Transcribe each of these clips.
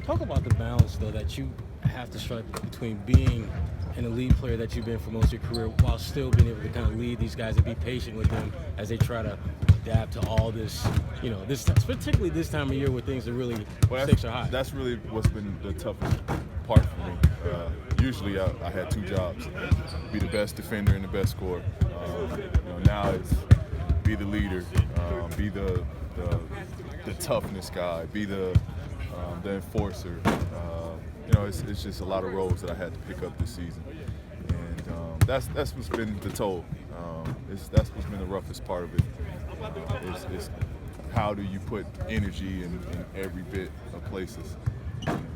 Talk about the balance, though, that you have to strike between being an elite player that you've been for most of your career while still being able to kind of lead these guys and be patient with them as they try to adapt to all this, this particularly this time of year where things are really Well, stakes are high. that's really what's been the toughest part for me. Usually, I had two jobs: be the best defender and the best scorer. Now it's be the leader, be the toughness guy, be the enforcer. It's just a lot of roles that I had to pick up this season, and that's what's been the toll. That's what's been the roughest part of it. Is how do you put energy in every bit of places? And,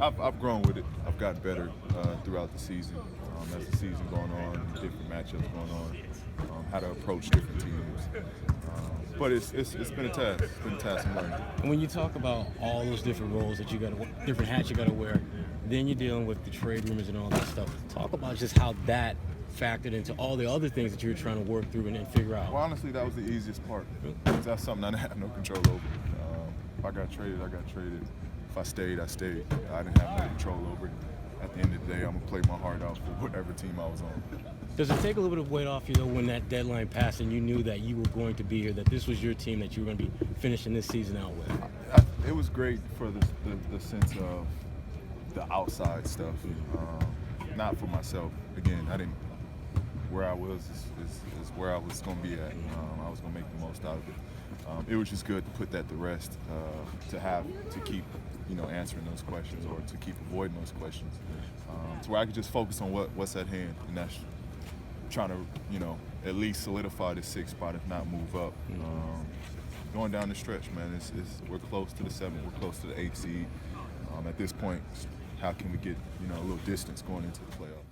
I've grown with it. I've gotten better throughout the season. As the season going on, different matchups going on, how to approach different teams. But it's been a task. It's been a task I'm learning. And when you talk about all those different roles that you got to, different hats you got to wear, then you're dealing with the trade rumors and all that stuff. Talk about just how that factored into all the other things that you were trying to work through and figure out. Well, honestly, that was the easiest part. Because that's something I didn't have no control over. If I got traded, I got traded. If I stayed, I stayed. I didn't have no control over it. At the end of the day, I'm going to play my heart out for whatever team I was on. Does it take a little bit of weight off you, though, when that deadline passed and you knew that you were going to be here, that this was your team that you were going to be finishing this season out with? It was great for the sense of the outside stuff, not for myself. Again, I didn't. Where I was is where I was going to be at. I was going to make the most out of it. It was just good to put that to rest, to keep answering those questions or to keep avoiding those questions, to where I could just focus on what's at hand, and that's trying to at least solidify the sixth spot, if not move up. Going down the stretch, man, we're close to the seventh, we're close to the eighth seed. At this point, how can we get a little distance going into the playoffs?